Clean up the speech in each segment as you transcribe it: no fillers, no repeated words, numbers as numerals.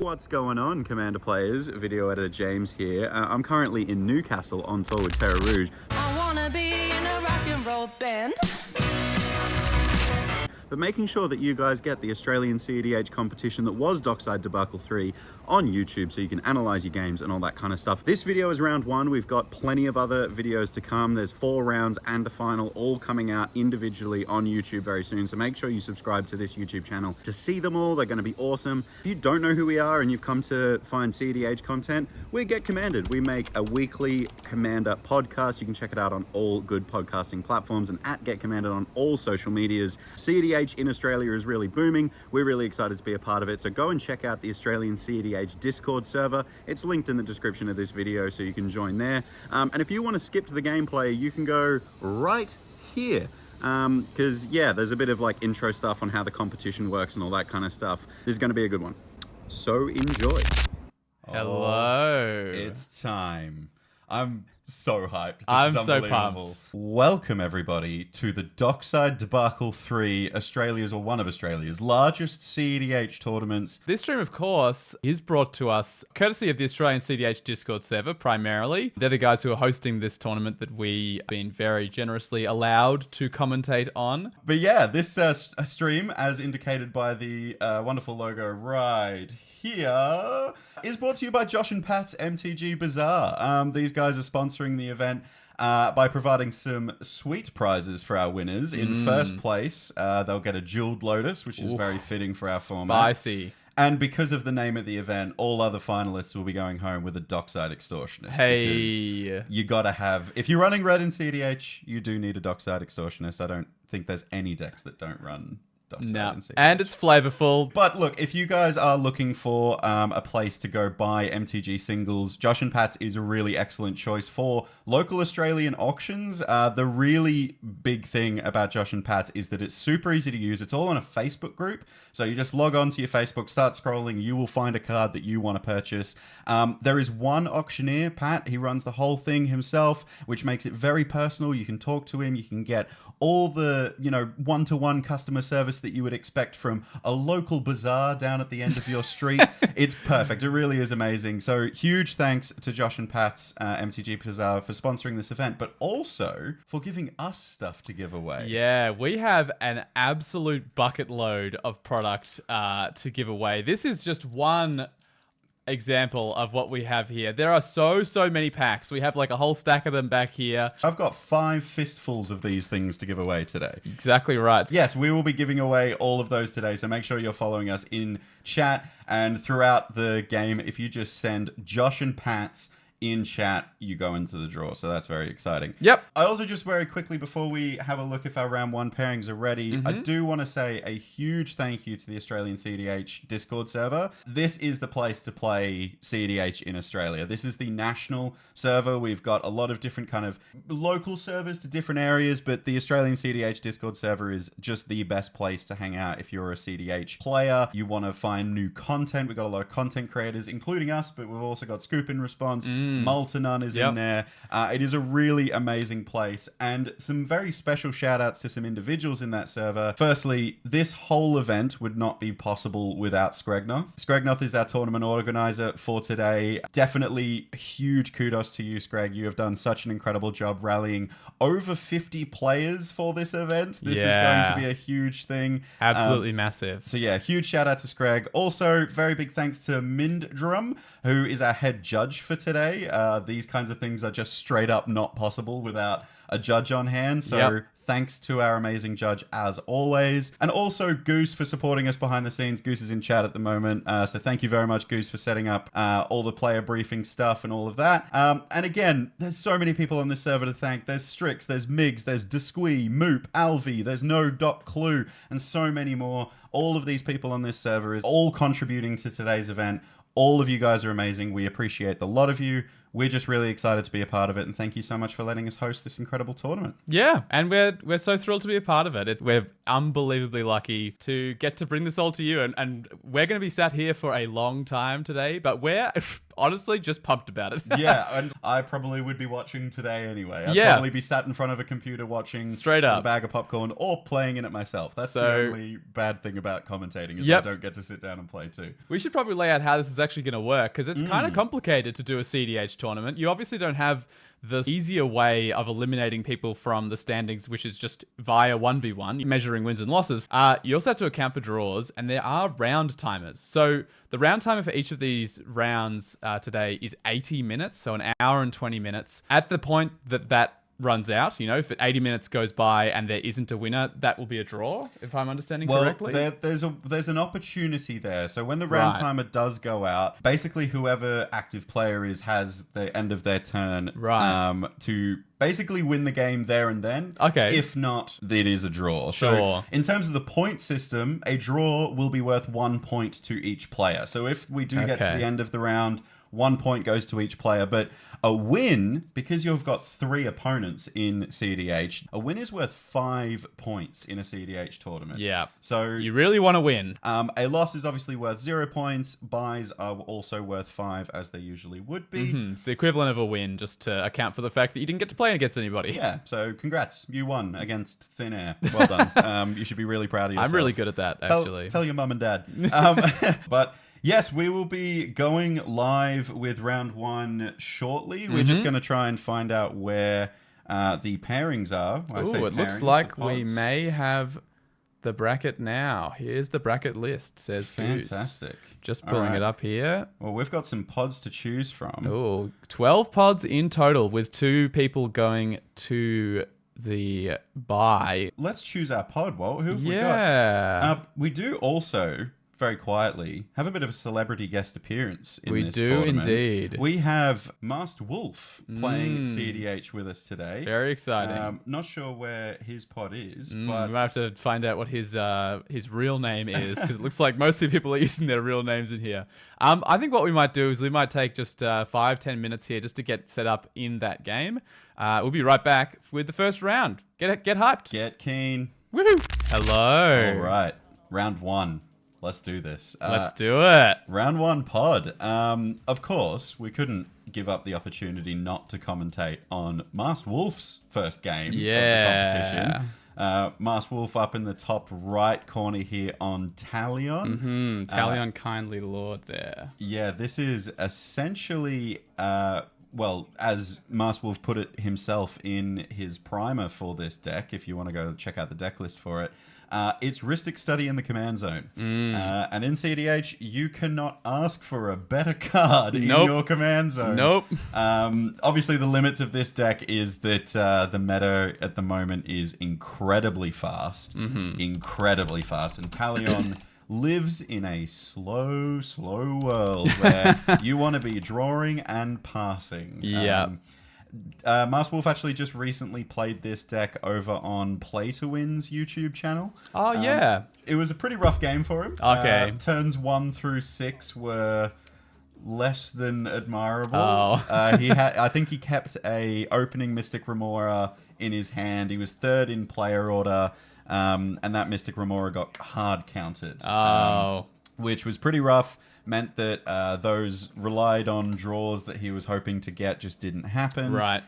What's going on, Commander players? Video editor James here. I'm currently in Newcastle on tour with Terra Rouge. I wanna be in a rock and roll band. But making sure that you guys get the Australian cEDH competition that was Dockside Debacle 3 on YouTube so you can analyze your games and all that kind of stuff. This video is round one. We've got plenty of other videos to come. There's 4 rounds and a final all coming out individually on YouTube very soon. So make sure you subscribe to this YouTube channel to see them all. They're going to be awesome. If you don't know who we are and you've come to find cEDH content, we Get Commanded. We make a weekly Commander podcast. You can check it out on all good podcasting platforms and at Get Commanded on all social medias. cEDH in Australia is really booming. We're really excited to be a part of it. So go and check out the Australian cEDH Discord server. It's linked in the description of this video so you can join there. And if you want to skip to the gameplay, you can go right here. Because yeah, there's a bit of like intro stuff on how the competition works and all that kind of stuff. This is going to be a good one. So enjoy. Hello. It's time. I'm so hyped. This I'm is so unbelievable. pumped. Welcome everybody to the Dockside Debacle 3, Australia's or one of Australia's largest cEDH tournaments. This stream, of course, is brought to us courtesy of the Australian cEDH Discord server, primarily. They're the guys who are hosting this tournament that we've been very generously allowed to commentate on. But yeah, this stream, as indicated by the wonderful logo right here, is brought to you by Josh and Pat's MTG Bazaar. These guys are sponsoring the event by providing some sweet prizes for our winners. In first place, they'll get a Jeweled Lotus, which is very fitting for our format. Spicy. And because of the name of the event, all other finalists will be going home with a Dockside Extortionist. Hey. Because you gotta have... If you're running red in cEDH, you do need a Dockside Extortionist. I don't think there's any decks that don't run Dockside No. in cEDH. And it's flavorful. But look, if you guys are looking for a place to go buy MTG singles, Josh and Pat's is a really excellent choice for local Australian auctions. The really big thing about Josh and Pat's is that it's super easy to use. It's all on a Facebook group. So you just log on to your Facebook, start scrolling, you will find a card that you want to purchase. There is one auctioneer, Pat. He runs the whole thing himself, which makes it very personal. You can talk to him. You can get all the, one-to-one customer service that you would expect from a local bazaar down at the end of your street. It's perfect. It really is amazing. So huge thanks to Josh and Pat's MTG Bazaar for sponsoring this event, but also for giving us stuff to give away. Yeah, we have an absolute bucket load of product to give away. This is just one example of what we have here. There are so many packs. We have like a whole stack of them back here. I've got 5 fistfuls of these things to give away today. Exactly right. Yes, we will be giving away all of those today, so make sure you're following us in chat and throughout the game. If you just send Josh and Pat's in chat, you go into the draw, so that's very exciting. Yep. I also just very quickly, before we have a look if our round 1 pairings are ready, I do want to say a huge thank you to the Australian cEDH Discord server. This is the place to play cEDH in Australia. This is the national server. We've got a lot of different kind of local servers to different areas, but the Australian cEDH Discord server is just the best place to hang out if you're a cEDH player. You want to find new content. We've got a lot of content creators, including us, but we've also got Scoop in Response. Multinon is in there. It is a really amazing place, and some very special shout outs to some individuals in that server. Firstly, this whole event would not be possible without Scregnoth. Scregnoth is our tournament organizer for today. Definitely huge kudos to you, Screg. You have done such an incredible job rallying over 50 players for this event. This is going to be a huge thing. Absolutely massive. So yeah, huge shout out to Screg. Also, very big thanks to Mindrum, who is our head judge for today. These kinds of things are just straight up not possible without a judge on hand. So thanks to our amazing judge as always. And also Goose for supporting us behind the scenes. Goose is in chat at the moment. So thank you very much, Goose, for setting up all the player briefing stuff and all of that. And again, there's so many people on this server to thank. There's Strix, there's Migs, there's Desquee, Moop, Alvi, there's No Dot Clue, and so many more. All of these people on this server is all contributing to today's event. All of you guys are amazing. We appreciate the lot of you. We're just really excited to be a part of it, and thank you so much for letting us host this incredible tournament. Yeah, and we're so thrilled to be a part of it. We're unbelievably lucky to get to bring this all to you, and we're going to be sat here for a long time today, but we're honestly just pumped about it. Yeah, and I probably would be watching today anyway. I'd Yeah. probably be sat in front of a computer watching Straight with up. a bag of popcorn or playing in it myself. That's the So- only bad thing about commentating is Yep. I don't get to sit down and play too. We should probably lay out how this is actually going to work, because it's kind of complicated to do a CEDH tournament. You obviously don't have the easier way of eliminating people from the standings, which is just via 1v1, measuring wins and losses. You also have to account for draws, and there are round timers. So the round timer for each of these rounds today is 80 minutes, so an hour and 20 minutes. At the point that runs out, if 80 minutes goes by and there isn't a winner, that will be a draw, if I'm understanding correctly. There's an opportunity there. So when the round timer does go out, basically whoever active player is has the end of their turn to basically win the game there and then. Okay. If not, it is a draw. Sure. So in terms of the point system, a draw will be worth 1 point to each player. So if we do get to the end of the round, 1 point goes to each player, but a win, because you've got 3 opponents in cEDH, a win is worth 5 points in a cEDH tournament. Yeah. So You really want to win. a loss is obviously worth 0 points. Buys are also worth 5, as they usually would be. It's the equivalent of a win, just to account for the fact that you didn't get to play against anybody. Yeah, so congrats. You won against thin air. Well done. You should be really proud of yourself. I'm really good at that, actually. Tell your mum and dad. But yes, we will be going live with round 1 shortly. We're just going to try and find out where the pairings are. It looks like we may have the bracket now. Here's the bracket list, says Goose. Fantastic. Just pulling it up here. Well, we've got some pods to choose from. 12 pods in total, with 2 people going to the bye. Let's choose our pod, Walt. Who have we got? We do also, very quietly, have a bit of a celebrity guest appearance in this tournament. We do indeed. We have Masked Wolf playing cEDH with us today. Very exciting. Not sure where his pod is, We but might have to find out what his real name is, because it looks like most of the people are using their real names in here. I think what we might do is we might take just 5-10 minutes here just to get set up in that game. We'll be right back with the first round. Get hyped. get keen. Woohoo! Hello. All right, round 1. Let's do this. Let's do it. Round 1 pod. Of course, we couldn't give up the opportunity not to commentate on Masked Wolf's first game of the competition. Masked Wolf up in the top right corner here on Talion. Talion kindly lord there. Yeah, this is essentially, as Masked Wolf put it himself in his primer for this deck, if you want to go check out the deck list for it, it's Rhystic Study in the command zone. And in cEDH, you cannot ask for a better card in your command zone. Obviously, the limits of this deck is that the meta at the moment is incredibly fast. Incredibly fast. And Talion lives in a slow world where you want to be drawing and passing. Masked Wolf actually just recently played this deck over on Play to Win's YouTube channel. Oh, yeah. It was a pretty rough game for him. Okay. Turns 1 through 6 were less than admirable. I think he kept a opening Mystic Remora in his hand. He was 3rd in player order, and that Mystic Remora got hard counted. Which was pretty rough. Meant that those relied on draws that he was hoping to get just didn't happen. Right.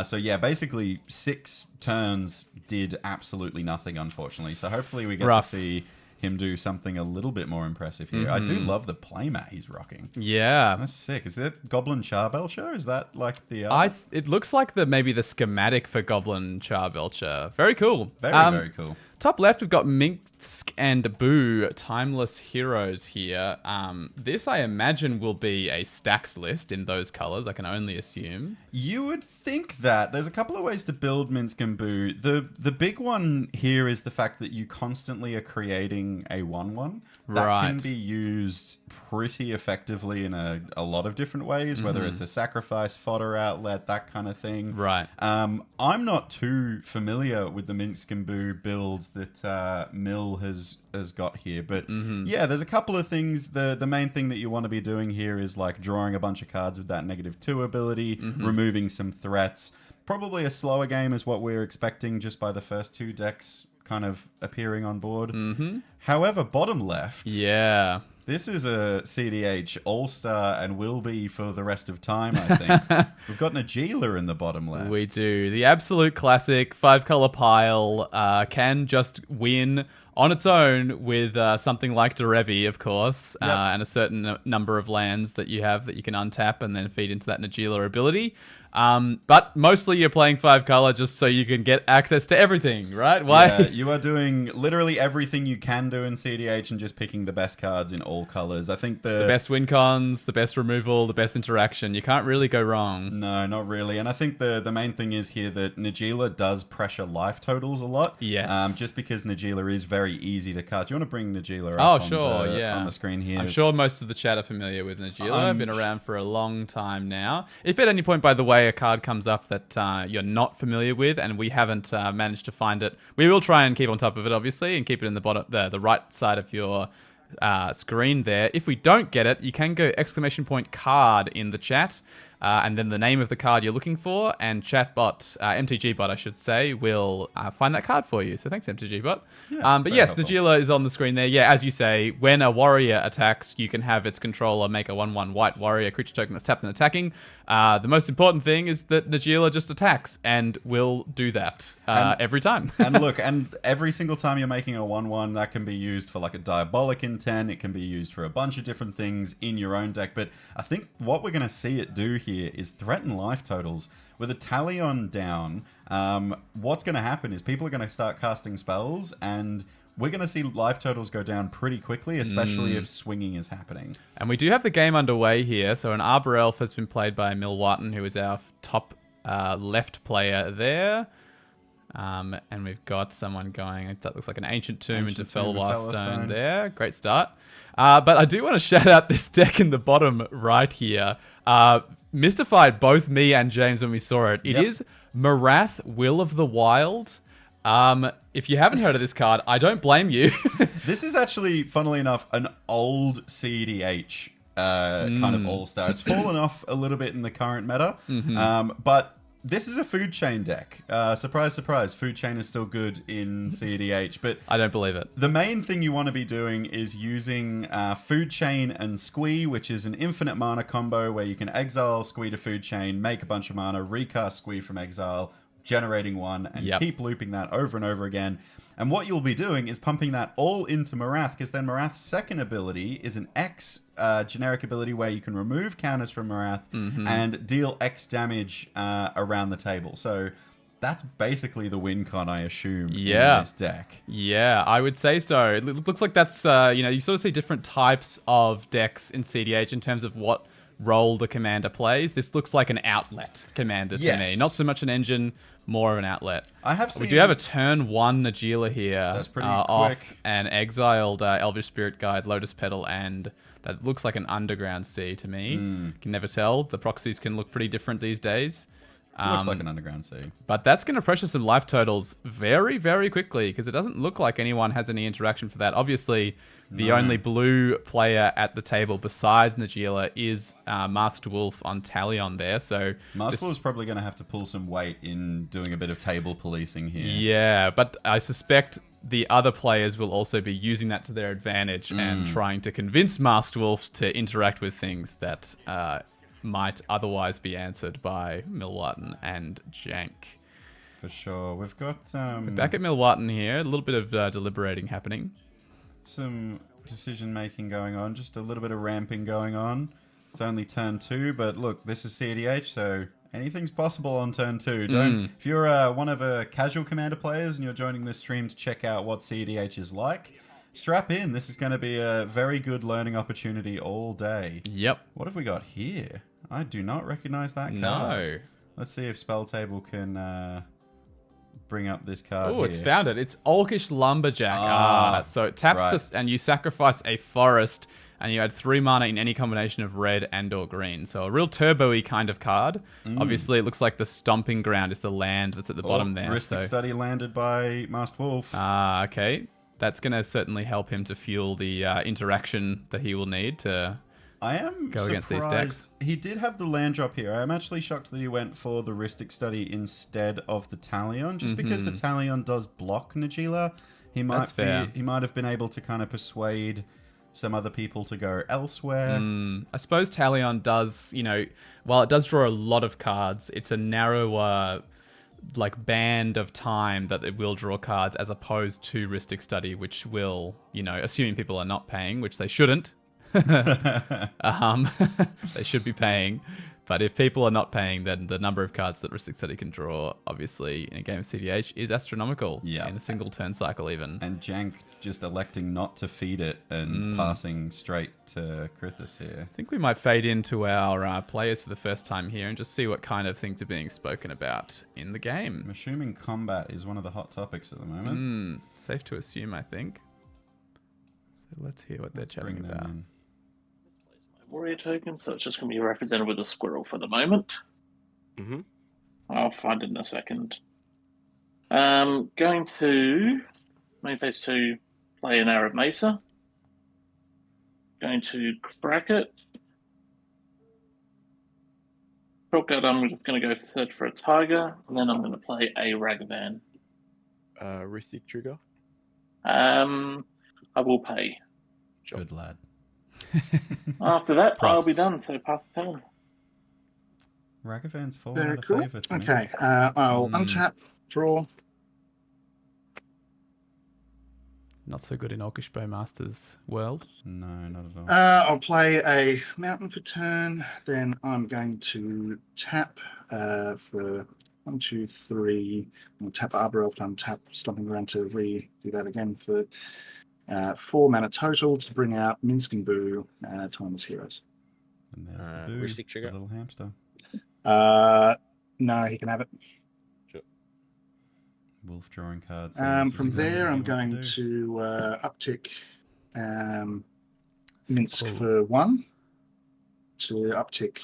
So yeah, basically 6 turns did absolutely nothing, unfortunately. So hopefully we get to see him do something a little bit more impressive here. I do love the playmat he's rocking. Yeah. That's sick. Is that Goblin Charbelcher? Is that like the... It looks like maybe the schematic for Goblin Charbelcher. Very cool. Very cool. Top left, we've got Minsc and Boo, Timeless Heroes here. This, I imagine, will be a stacks list in those colors. I can only assume. You would think that. There's a couple of ways to build Minsc and Boo. The big one here is the fact that you constantly are creating a 1/1. That can be used pretty effectively in a lot of different ways, whether it's a sacrifice, fodder outlet, that kind of thing. Right. I'm not too familiar with the Minsc and Boo build that Mill has got here, but yeah, there's a couple of things. The main thing that you want to be doing here is like drawing a bunch of cards with that -2 ability, removing some threats. Probably a slower game is what we're expecting just by the first 2 decks kind of appearing on board. However, bottom left, This is a cEDH all-star and will be for the rest of time, I think. We've got Najeela in the bottom left. We do. The absolute classic 5-color pile can just win on its own with something like Derevi, of course, and a certain number of lands that you have that you can untap and then feed into that Najeela ability. But mostly you're playing 5-color just so you can get access to everything, right? Why? Yeah, you are doing literally everything you can do in cEDH and just picking the best cards in all colors. I think the best win cons, the best removal, the best interaction. You can't really go wrong. No, not really. And I think the main thing is here that Najeela does pressure life totals a lot. Yes. Just because Najeela is very easy to cut. Do you want to bring Najeela Oh, up sure, yeah. on the screen here? I'm sure most of the chat are familiar with Najeela. I've been around for a long time now. If at any point, by the way, a card comes up that you're not familiar with and we haven't managed to find it, we will try and keep on top of it, obviously, and keep it in the bottom, the right side of your screen there. If we don't get it, you can go !card in the chat, and then the name of the card you're looking for, and chatbot, MTGbot, I should say, will find that card for you. So thanks, MTGbot. Yeah, but yes, helpful. Najeela is on the screen there. Yeah, as you say, when a warrior attacks, you can have its controller make a 1/1 white warrior creature token that's tapped and attacking. The most important thing is that Najeela just attacks and will do that every time. And look, and every single time you're making a 1/1, that can be used for like a diabolic intent. It can be used for a bunch of different things in your own deck. But I think what we're going to see it do here is threaten life totals. With a Talion down, what's going to happen is people are going to start casting spells, and we're going to see life totals go down pretty quickly, especially if swinging is happening. And we do have the game underway here. So an Arbor Elf has been played by Milwatten, who is our top left player there. And we've got someone going, that looks like an Ancient Tomb into Felwar Stone there. Great start. But I do want to shout out this deck in the bottom right here. Mystified both me and James when we saw it. It is Marath, Will of the Wild. If you haven't heard of this card, I don't blame you. This is actually, funnily enough, an old cEDH kind of all-star. It's fallen off a little bit in the current meta, but this is a food chain deck. Surprise, surprise, food chain is still good in cEDH, but I don't believe it. the main thing you want to be doing is using food chain and squee, which is an infinite mana combo where you can exile squee to food chain, make a bunch of mana, recast squee from exile, generating one, and keep looping that over and over again. And what you'll be doing is pumping that all into Marath, because then Marath's second ability is an X generic ability where you can remove counters from Marath and deal X damage around the table. So that's basically the win con, I assume, in this deck. Yeah, I would say so. It looks like that's, you sort of see different types of decks in cEDH in terms of what role the commander plays. This looks like an outlet commander to me. Not so much an engine, more of an outlet. We do have a turn 1 Najeela here. That's pretty off quick. an exiled Elvish Spirit Guide, Lotus Petal, and that looks like an Underground Sea to me. Can never tell. The proxies can look pretty different these days. Looks like an Underground Sea. But that's going to pressure some life totals very, very quickly because it doesn't look like anyone has any interaction for that. Obviously, the only blue player at the table besides Najeela is Masked Wolf on Talion there. So Masked Wolf's probably going to have to pull some weight in doing a bit of table policing here. Yeah, but I suspect the other players will also be using that to their advantage and trying to convince Masked Wolf to interact with things that might otherwise be answered by Milwatten and Jank. For sure. We've got... back at Milwatten here, a little bit of deliberating happening. Some decision-making going on, just a little bit of ramping going on. It's only turn 2, but look, this is cEDH, so anything's possible on turn 2. Don't if you're one of a casual commander players and you're joining this stream to check out what cEDH is like, strap in. This is going to be a very good learning opportunity all day. Yep. What have we got here? I do not recognize that card. No. Let's see if Spell Table can bring up this card. Oh, it's found it. It's Orcish Lumberjack. So it taps to, and you sacrifice a forest, and you add 3 mana in any combination of red and or green. So a real turbo-y kind of card. Obviously, it looks like the Stomping Ground is the land that's at the bottom there. Ristic Study landed by Masked Wolf. Okay. That's going to certainly help him to fuel the interaction that he will need to I am go against these decks. He did have the land drop here. I'm actually shocked that he went for the Ristic Study instead of the Talion, just because the Talion does block Najeela. He might have been able to kind of persuade some other people to go elsewhere. I suppose Talion does, while it does draw a lot of cards, it's a narrower band of time that it will draw cards as opposed to Rhystic Study, which will, assuming people are not paying, which they shouldn't. They should be paying. But if people are not paying, then the number of cards that Rhystic Study can draw, obviously, in a game of cEDH is astronomical. Yeah. In a single turn cycle, even. And Jank just electing not to feed it and passing straight to Krithis here. I think we might fade into our players for the first time here and just see what kind of things are being spoken about in the game. I'm assuming combat is one of the hot topics at the moment. Safe to assume, I think. So let's hear what they're chatting Bring them about. in. Warrior token, so it's just going to be represented with a squirrel for the moment. Mm-hmm. I'll find it in a second. Going to main phase 2, play an Arab Mesa. Going to crack it. Shortcut, I'm just going to go search for a tiger, and then I'm going to play a Ragavan. Rhystic Trigger. I will pay. Good lad. After that, I'll Props. be done, so pass the turn. Ragavan's fallen Very out of cool. favour to me. Okay, I'll untap, draw. Not so good in Orcish Bowmaster's world. No, not at all. I'll play a mountain for turn. Then I'm going to tap for 1, 2, 3. I'll tap Arbor Elf, untap Stomping Ground to redo that again for 4 mana total to bring out Minsc and Boo, Timeless Heroes. And there's the boo, Rhystic Trigger. the little hamster. No, he can have it. Wolf drawing cards. Yeah, this is From exactly there, what I'm he going wants to uptick Minsc Cool. for 1. To uptick,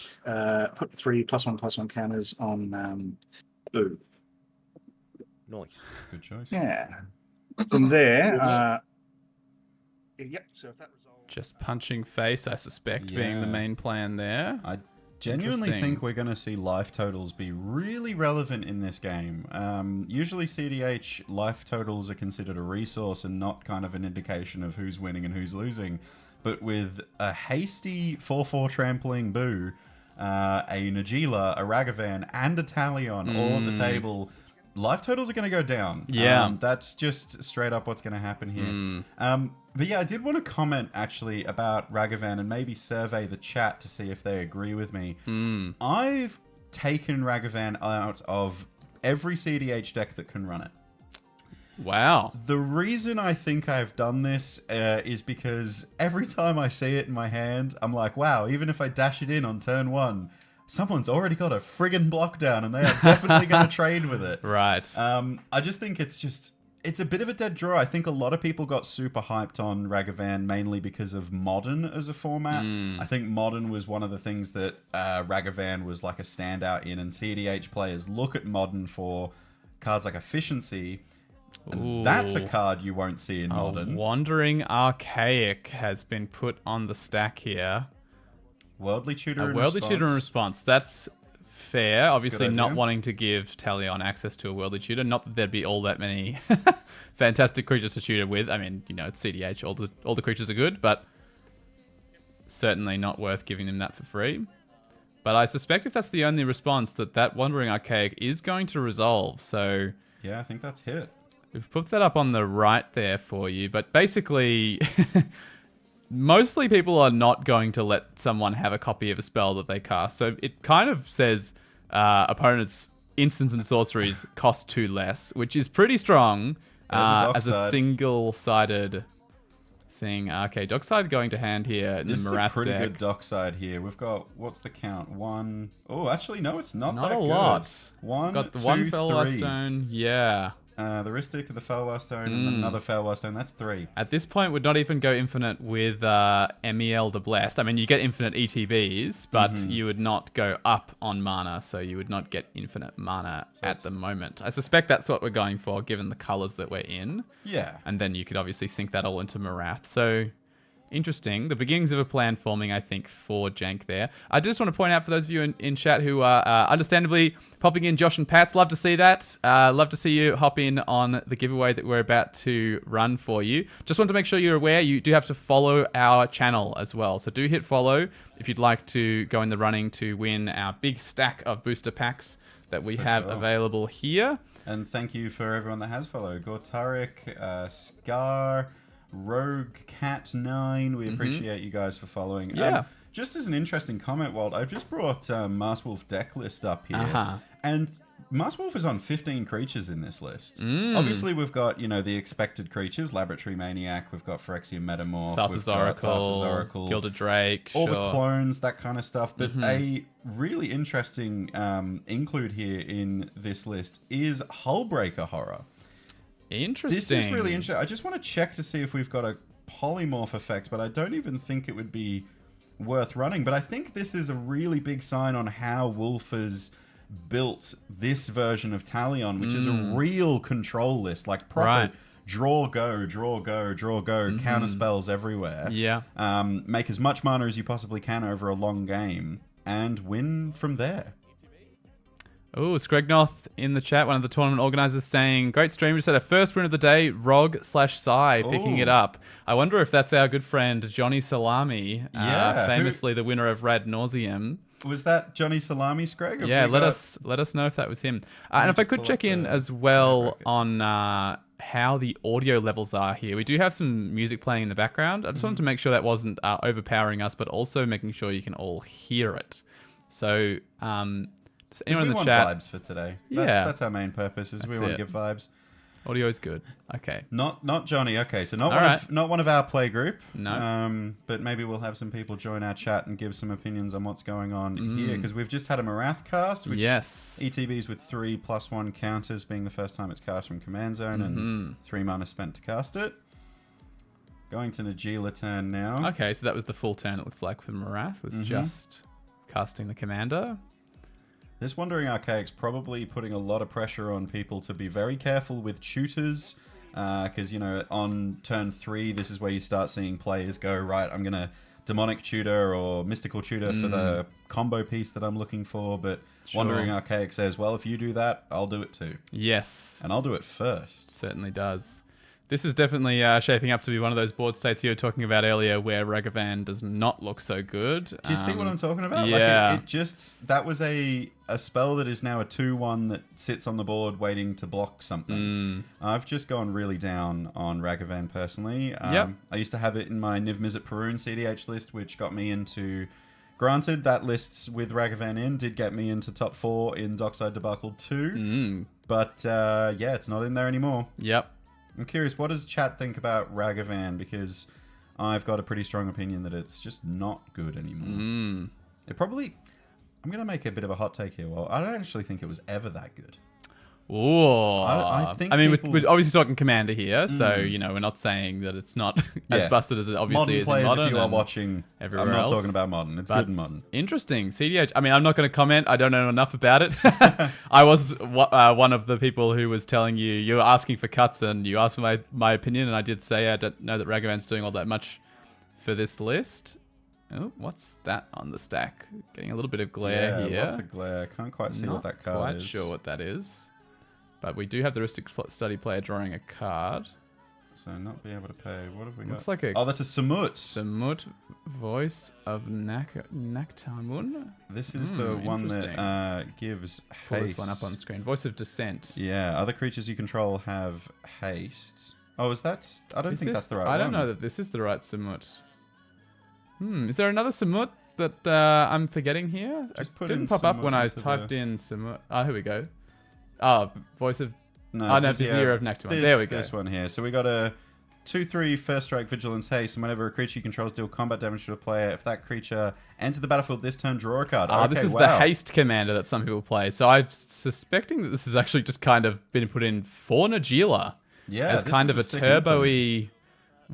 put 3 +1/+1 counters on Boo. Nice. do. Good choice. Yeah. From there, yep. So if that resolves, Just punching face, I suspect, being the Yeah. main plan there. I genuinely Interesting. think we're going to see life totals be really relevant in this game. Usually cEDH life totals are considered a resource and not kind of an indication of who's winning and who's losing. But with a hasty 4/4 trampling Boo, a Najeela, a Ragavan, and a Talion all at the table, life totals are going to go down. Yeah. That's just straight up what's going to happen here. But yeah, I did want to comment actually about Ragavan and maybe survey the chat to see if they agree with me. I've taken Ragavan out of every cEDH deck that can run it. Wow. The reason I think I've done this is because every time I see it in my hand, I'm like, wow, even if I dash it in on turn 1, someone's already got a friggin' block down and they are definitely going to trade with it. Right. I just think it's a bit of a dead draw. I think a lot of people got super hyped on Ragavan mainly because of Modern as a format. I think Modern was one of the things that Ragavan was like a standout in, and cEDH players look at Modern for cards like Efficiency, and that's a Ooh. card you won't see in Modern. Wandering Archaic has been put on the stack here. Worldly Tutor A Worldly Tutor in response. That's fair. Obviously, good not idea. wanting to give Talion access to a Worldly Tutor. Not that there'd be all that many fantastic creatures to tutor with. I mean, it's cEDH. All the creatures are good, but certainly not worth giving them that for free. But I suspect if that's the only response, that Wandering Archaic is going to resolve. So Yeah, I think that's hit. we've put that up on the right there for you. But basically, mostly people are not going to let someone have a copy of a spell that they cast. So it kind of says opponents' instants and sorceries cost 2 less, which is pretty strong as a Dockside. single-sided thing. Okay, Dockside going to hand here in This the is a Marath pretty deck. good Dockside here. We've got, what's the count? 1. Oh, actually, no, it's not Not that a good. lot. 1, Got the 2, one Felwar 3. Stone. Yeah. The Rhystic, the Felwar Stone, and another Felwar Stone. That's 3. At this point, would not even go infinite with MEL the Blessed. I mean, you get infinite ETBs, but you would not go up on mana, so you would not get infinite mana at the moment. I suspect that's what we're going for, given the colors that we're in. Yeah. And then you could obviously sync that all into Marath. So Interesting. The beginnings of a plan forming, I think, for Jank there. I just want to point out for those of you in chat who are understandably popping in, Josh and Pats, love to see that. Love to see you hop in on the giveaway that we're about to run for you. Just want to make sure you're aware you do have to follow our channel as well. So do hit follow if you'd like to go in the running to win our big stack of booster packs that we have available here. And thank you for everyone that has followed. Gortarik, Scar, Rogue Cat 9. We appreciate you guys for following. Yeah. Just as an interesting comment, Walt, I've just brought Masked Wolf deck list up here. And Masked Wolf is on 15 creatures in this list. Obviously, we've got, you know, the expected creatures, Laboratory Maniac, we've got Phyrexian Metamorph, Thassa's Oracle, Gilded Drake, all the clones, that kind of stuff. But a really interesting include here in this list is Hullbreaker Horror. Interesting. This is really interesting. I just want to check to see if we've got a polymorph effect, but I don't even think it would be worth running. But I think this is a really big sign on how Wolf has built this version of Talion, which is a real control list, like proper draw, go, draw, go, draw, go, counter spells everywhere. Yeah. Make as much mana as you possibly can over a long game and win from there. Oh, Scregnoth in the chat, one of the tournament organizers, saying, great stream, just had a first win of the day, Rog/Psy, picking it up. I wonder if that's our good friend Johnny Salami, famously the winner of Rad Nauseam. Was that Johnny Salami, Screg? Yeah, let us know if that was him. And if I could check in as well on how the audio levels are here. We do have some music playing in the background. I just wanted to make sure that wasn't overpowering us, but also making sure you can all hear it. So, just anyone in the chat. We want vibes for today. That's our main purpose. Is we want to give vibes. Audio is good. Okay. Not Johnny. Okay, so not one of our play group. No. But maybe we'll have some people join our chat and give some opinions on what's going on here, because we've just had a Marath cast, which ETBs with 3+1 counters, being the first time it's cast from command zone, and 3 mana spent to cast it. Going to Najeela turn now. Okay, so that was the full turn. It looks like for Marath was just casting the commander. This Wandering Archaic's probably putting a lot of pressure on people to be very careful with tutors, because, you know, on turn 3, this is where you start seeing players go, right, I'm going to Demonic Tutor or Mystical Tutor for the combo piece that I'm looking for, but Wandering Archaic says, well, if you do that, I'll do it too. Yes. And I'll do it first. Certainly does. This is definitely shaping up to be one of those board states you were talking about earlier where Ragavan does not look so good. Do you see what I'm talking about? Yeah. Like it just, that was a spell that is now a 2/1 that sits on the board waiting to block something. I've just gone really down on Ragavan personally. I used to have it in my Niv Mizzet Perun CDH list, which got me into... Granted, that list with Ragavan in did get me into top 4 in Dockside Debacle 2. But yeah, it's not in there anymore. Yep. I'm curious, what does chat think about Ragavan? Because I've got a pretty strong opinion that it's just not good anymore. It probably... I'm going to make a bit of a hot take here. Well, I don't actually think it was ever that good. Ooh. I think mean, people... we're obviously talking Commander here, so, you know, we're not saying that it's not as busted as it obviously is in Modern. Modern, if you are watching, I'm not talking about Modern. It's good in Modern. Interesting. cEDH. I mean, I'm not going to comment. I don't know enough about it. I was one of the people who was telling you were asking for cuts, and you asked for my opinion, and I did say I don't know that Ragavan's doing all that much for this list. Oh, what's that on the stack? Getting a little bit of glare here. Lots of glare. Can't quite see what that card is. Not quite sure what that is. But we do have the Ristic Study player drawing a card. So not be able to pay. What have we got? Looks like a... Oh, that's a Samut. Samut, Voice of Naktamun. This is the one that gives haste. Pull this one up on screen. Voice of Dissent. Yeah, other creatures you control have haste. Oh, is that... I don't think that's the right one. I don't know that this is the right Samut. Is there another Samut that I'm forgetting here? It didn't pop up when I typed in Samut. Oh, here we go. Oh, Voice of... Vizier of Nectar. There we go. This one here. So we got a 2/3 first strike vigilance haste, and whenever a creature you control deal combat damage to a player, if that creature enters the battlefield this turn, draw a card. Okay, this is the haste commander that some people play. So I'm suspecting that this has actually just kind of been put in for Najeela. Yeah, as kind of a turbo-y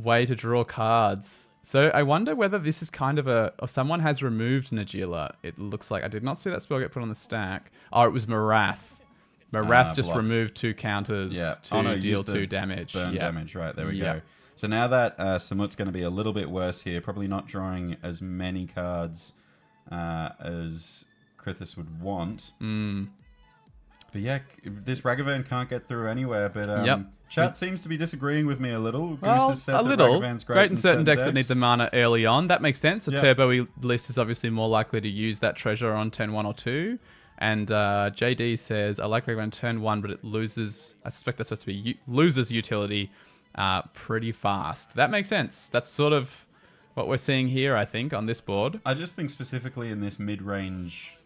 way to draw cards. So I wonder whether this is kind of or someone has removed Najeela. It looks like I did not see that spell get put on the stack. Oh, it was Marath. Marath just blocked. removed 2 counters to deal 2 damage. Burn damage, right, there we go. So now that Samut's going to be a little bit worse here, probably not drawing as many cards as Krithis would want. But yeah, this Ragavan can't get through anywhere. But chat seems to be disagreeing with me a little. Goose has said a that little. Ragavan's Great in certain decks that need the mana early on. That makes sense. A turbo list is obviously more likely to use that treasure on turn 1 or 2. And JD says, I like Ragavan turn 1, but it loses. I suspect that's supposed to be loses utility pretty fast. That makes sense. That's sort of what we're seeing here, I think, on this board. I just think specifically in this mid-range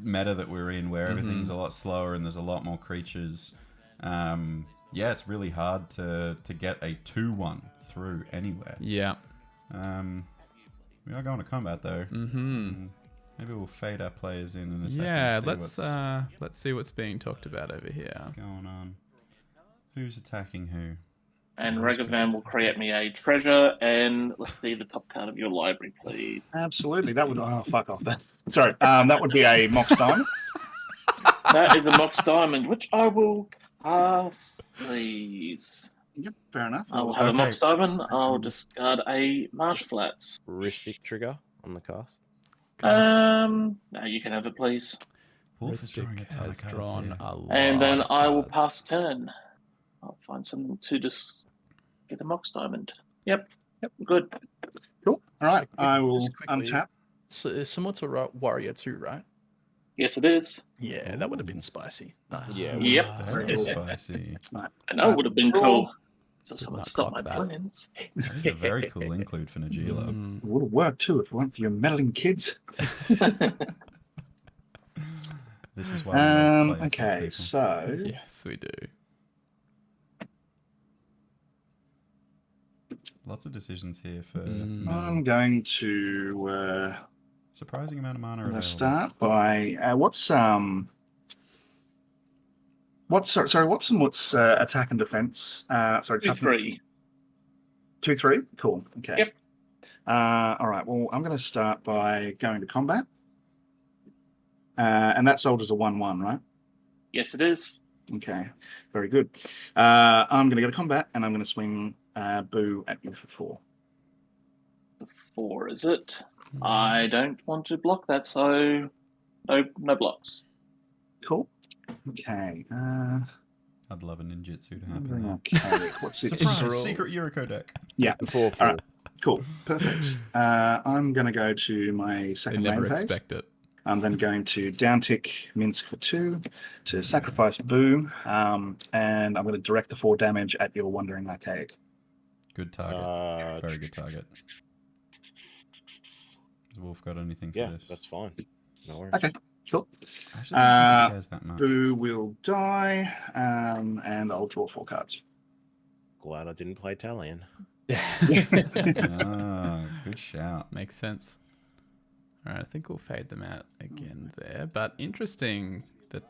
meta that we're in, where everything's a lot slower and there's a lot more creatures, it's really hard to get a 2-1 through anywhere. Yeah. We are going to combat though. Maybe we'll fade our players in a second. Yeah, let's see what's being talked about over here. Going on. Who's attacking who? And Ragavan will create me a treasure, and let's see the top card of your library, please. Absolutely. That would... Oh, fuck off. Sorry. That would be a Mox Diamond. That is a Mox Diamond, which I will pass, please. Yep, fair enough. I will have a Mox Diamond. I'll discard a Marsh Flats. Ristic trigger on the cast. No, you can have it, please. Wolf is drawing a ton has of cards drawn here. a lot And then of I will cards. pass turn. I'll find something to just get a Mox Diamond. Yep, good. Cool. All right. I will Just quickly, untap. So it's similar to Warrior too, right? Yes, it is. Yeah, that would have been spicy. Nice. Yeah. Yep. Very spicy. I know it would have been cool. So someone not stop my clock that. plans. That is a very cool include for Najeela. It would have worked too if it weren't for your meddling kids. This is why. We love playing Okay, people. so Yes, we do. Lots of decisions here for I'm going to surprising amount of mana I'm available. going to start by what's attack and defense? Sorry, attack and 2-3. 2-3. Cool. Okay. Yep. All right. Well, I'm going to start by going to combat, and that soldier's a 1/1, right? Yes, it is. Okay. Very good. I'm going to go to combat, and I'm going to swing Boo at you for 4. 4, is it? I don't want to block that, so no blocks. Cool. Okay. I'd love a ninjutsu to happen. Okay. What's it? Surprise! Secret Yuriko deck. Yeah. 4/4. All right. Cool. Perfect. I'm going to go to my They second never main phase. expect it. I'm then going to downtick Minsc for 2 to sacrifice Boo, and I'm going to direct the 4 damage at your Wandering Archaic. Good target. Very good target. Has Wolf got anything for Yeah, this? that's fine. No worries. Okay, cool. I actually don't think he has that much. Boo will die, and I'll draw 4 cards. Glad I didn't play Talion. Ah, good shout. Makes sense. All right, I think we'll fade them out again there. But interesting that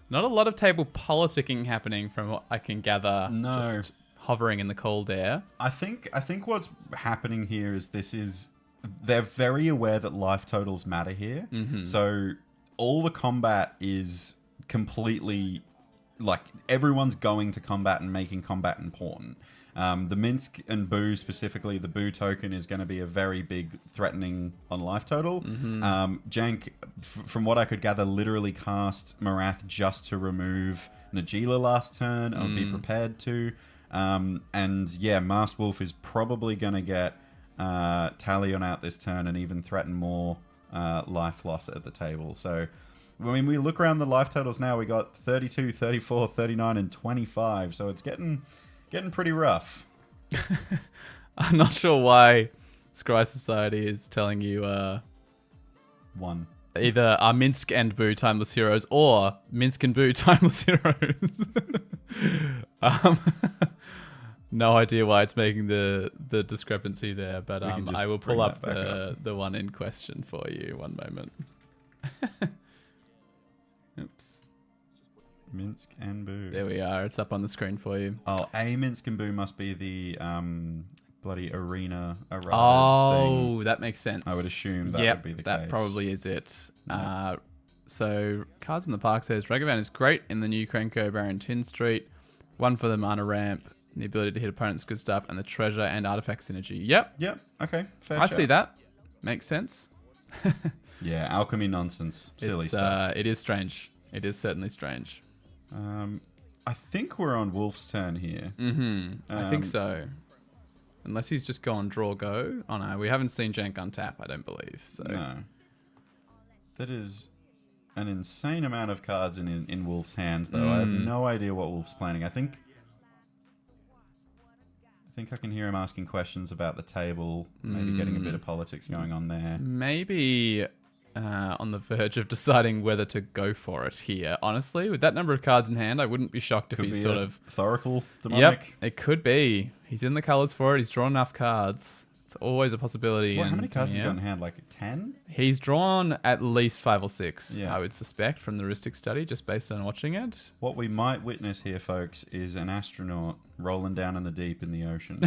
not a lot of table politicking happening from what I can gather. No. Just hovering in the cold air. I think what's happening here is they're very aware that life totals matter here. So all the combat is completely like everyone's going to combat and making combat important. The Minsc and Boo specifically, the Boo token is going to be a very big threatening on life total. Jank, from what I could gather, literally cast Marath just to remove Najeela last turn. I would be prepared to. And yeah, Masked Wolf is probably going to get Talion out this turn and even threaten more life loss at the table. So when we look around the life totals now, we got 32, 34, 39, and 25. So it's getting pretty rough. I'm not sure why Scry Society is telling you One. either Minsc and Boo Timeless Heroes or Minsc and Boo Timeless Heroes. No idea why it's making the discrepancy there, but We can just I will bring pull that up back the one in question for you. One moment. Oops. Minsc and Boo. There we are. It's up on the screen for you. Oh, a Minsc and Boo must be the bloody arena arrive Oh, thing. that makes sense. I would assume that Yep, would be the that case. probably is it. So, Cards in the Park says, Ragavan is great in the new Krenko Baron Tin Street. 1 for the mana ramp. And the ability to hit opponents, good stuff, and the treasure and artifact synergy. Yep. Yep. Okay. Fair I shout. see that. Makes sense. Yeah, alchemy nonsense. Silly stuff. It is strange. It is certainly strange. I think we're on Wolf's turn here. I think so. Unless he's just gone draw go. Oh no, we haven't seen Jank untap, I don't believe. So No. That is an insane amount of cards in Wolf's hand, though. I have no idea what Wolf's planning. I think I can hear him asking questions about the table, maybe getting a bit of politics going on there. maybe on the verge of deciding whether to go for it here. Honestly, with that number of cards in hand, I wouldn't be shocked if Could he's be sort a of... Thoracle demonic. Yep, it could be. He's in the colors for it. He's drawn enough cards. It's always a possibility. What, how and, many cards has he got in yeah. hand? Like 10? He's drawn at least 5 or 6, Yeah. I would suspect, from the heuristic study, just based on watching it. What we might witness here, folks, is an astronaut rolling down in the deep in the ocean.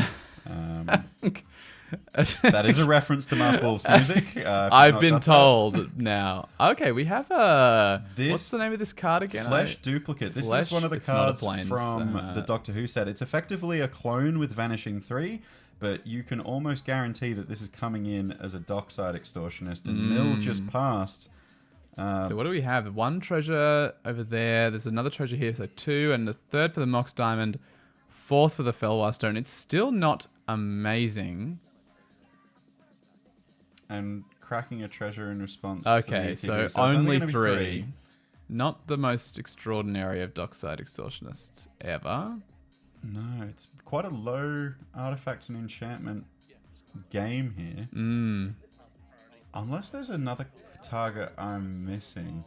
That is a reference to Masked Wolf's music. If you've I've not been got that. told now. Okay, we have a... This What's the name of this card again? Flesh Duplicate. This Flesh? is one of the It's not a cards plains, from the Doctor Who set. It's effectively a clone with Vanishing 3, but you can almost guarantee that this is coming in as a Dockside Extortionist, and Mill just passed. So what do we have? 1 treasure over there. There's another treasure here, so 2, and the 3rd for the Mox Diamond, 4th for the Felwar Stone. It's still not amazing. And cracking a treasure in response Okay, to so the ETB. only gonna be 3. Not the most extraordinary of Dockside Extortionists ever. No, it's quite a low artifact and enchantment game here. Unless there's another target I'm missing.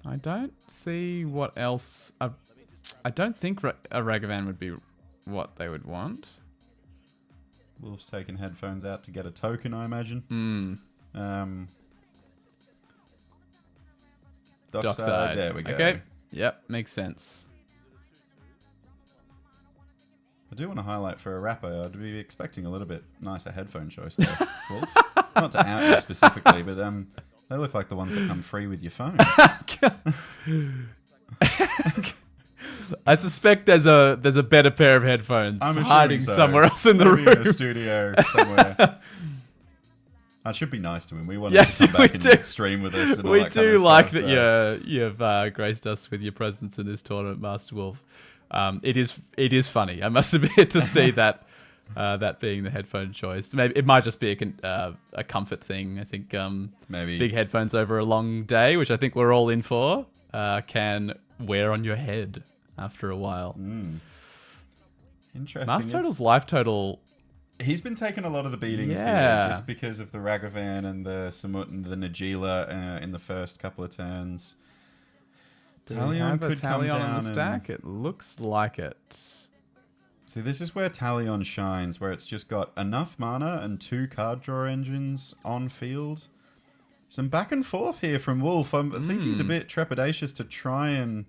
I don't see what else... I don't think a Ragavan would be what they would want. Wolf's taking headphones out to get a token, I imagine. Dockside. There we go. Okay. Yep, makes sense. I do want to highlight for a rapper, I'd be expecting a little bit nicer headphone choice there, Wolf. Not to out you specifically, but they look like the ones that come free with your phone. I suspect there's a better pair of headphones I'm hiding assuming so. somewhere else in the Maybe room. in a studio somewhere. I should be nice to him. We want Yes, him to come we back do. and stream with us. And all We that kind do of like stuff, that so. you've graced us with your presence in this tournament, Master Wolf. It is funny. I must admit to see that that being the headphone choice. Maybe it might just be a comfort thing. I think Maybe big headphones over a long day, which I think we're all in for, can wear on your head after a while. Interesting. Master Total's life total. He's been taking a lot of the beatings here just because of the Ragavan and the Samut and the Najeela in the first couple of turns. Talion could come Talion down on the and- stack. It looks like it. See, this is where Talion shines, where it's just got enough mana and 2 card draw engines on field. Some back and forth here from Wolf. I think he's a bit trepidatious to try and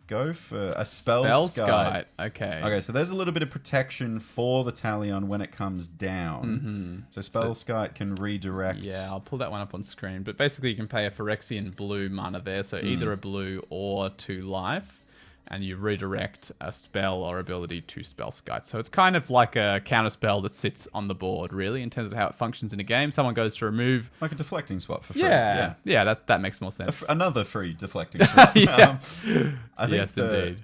go for a Spell Skite. Okay. Okay, so there's a little bit of protection for the Talion when it comes down. So Spell Skite can redirect. Yeah, I'll pull that one up on screen. But basically, you can pay a Phyrexian blue mana there, so either a blue or 2 life, and you redirect a spell or ability to Spell Skite. So it's kind of like a counter spell that sits on the board, really, in terms of how it functions in a game. Someone goes to remove. Like a deflecting spot for free. Yeah, that makes more sense. Another free deflecting spot. Yeah. I think Yes, indeed.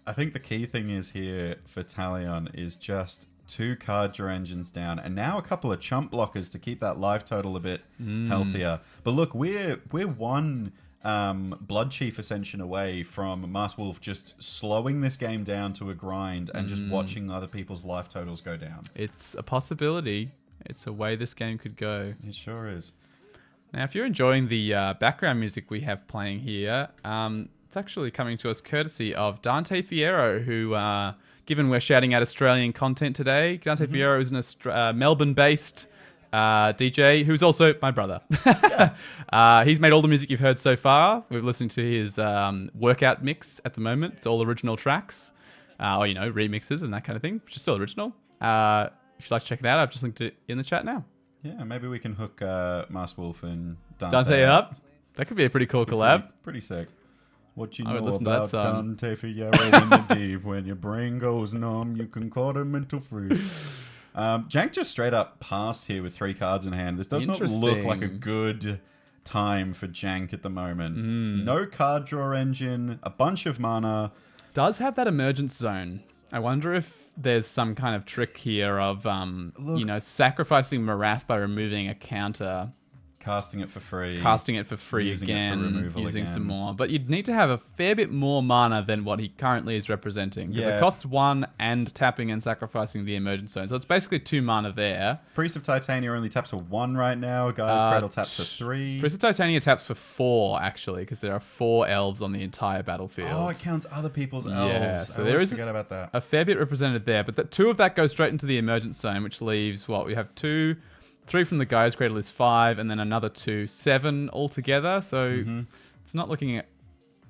I think the key thing is here for Talion is just 2 card draw engines down, and now a couple of chump blockers to keep that life total a bit healthier. But look, we're one Blood Chief Ascension away from Masked Wolf just slowing this game down to a grind and just watching other people's life totals go down. It's a possibility. It's a way this game could go. It sure is. Now, if you're enjoying the background music we have playing here, it's actually coming to us courtesy of Dante Fierro, who, given we're shouting out Australian content today, Dante Fierro is an Melbourne-based DJ who's also my brother. He's made all the music you've heard so far. We're listening to his workout mix at the moment. It's all original tracks, or remixes and that kind of thing, which is still original. If you'd like to check it out, I've just linked it in the chat now. Yeah, maybe we can hook Masked Wolf and Dante up. That could be a pretty cool collab. Pretty sick. What you I would know listen to that about song. Dante Figaro in the deep? When your brain goes numb, you can call it mental freeze. Jank just straight up passed here with 3 cards in hand. This does not look like a Interesting. good time for Jank at the moment. Mm. No card draw engine, a bunch of mana. Does have that emergence zone. I wonder if there's some kind of trick here of, you know, sacrificing Marath by removing a counter, Casting it for free. casting it for free Using it for again, removal using again. some more. But you'd need to have a fair bit more mana than what he currently is representing. Because Yeah. it costs 1 and tapping and sacrificing the emergence zone. So it's basically 2 mana there. Priest of Titania only taps for 1 right now. Gaia's Cradle taps for 3. Priest of Titania taps for 4, actually, because there are 4 elves on the entire battlefield. Oh, it counts other people's elves. Yeah, so I there always is forget about that. a fair bit represented there, but 2 of that goes straight into the emergence zone, which leaves what we have 2, 3 from the Guy's Cradle is 5, and then another 2, 7 altogether. So it's not looking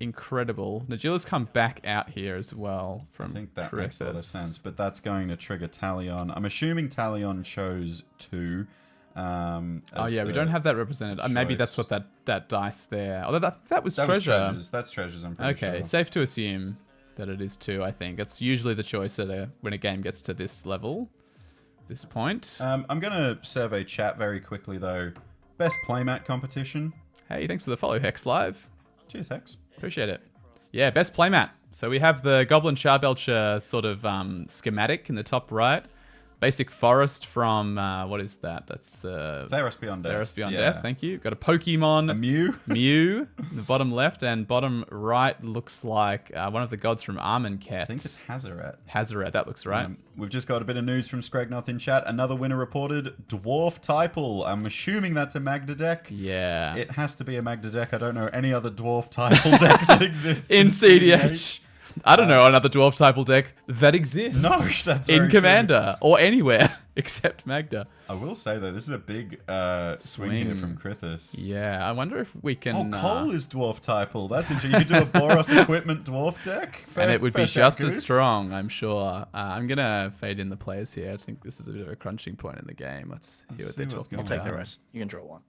incredible. Najeela's come back out here as well from I think that makes a lot of Crithis. sense, but that's going to trigger Talion. I'm assuming Talion chose 2. Oh yeah, we don't have that represented. Maybe that's choice. what that dice there. Although that was That was treasure. treasures. That's treasures, I'm pretty Okay, sure. safe to assume that it is 2. I think it's usually the choice when a game gets to this level, this point. I'm going to survey chat very quickly, though. Best playmat competition. Hey, thanks for the follow, Hex Live. Cheers, Hex. Appreciate it. Yeah, best playmat. So we have the Goblin Charbelcher sort of schematic in the top right. Basic forest from, what is that? That's the... Theros Beyond Death. Theros Beyond yeah. Death, thank you. Got a Pokemon. A Mew. Mew, in the bottom left, and bottom right looks like one of the gods from Armenket. I think it's Hazaret. Hazaret, that looks right. We've just got a bit of news from Scregnoth in chat. Another winner reported, Dwarf Typal. I'm assuming that's a Magda deck. Yeah. It has to be a Magda deck. I don't know any other Dwarf Typal deck that exists in CEDH. I don't know another dwarf typal deck that exists. No, that's very in Commander or anywhere except Magda. I will say though, this is a big swing here from Crithis. Yeah, I wonder if we can. Oh, Cole is Dwarf Typal. That's interesting. You could do a Boros Equipment Dwarf deck. And it would be fair just goose. as strong, I'm sure. I'm gonna fade in the players here. I think this is a bit of a crunching point in the game. Let's hear what see they're what's talking I'll going take about. the rest. You can draw 1.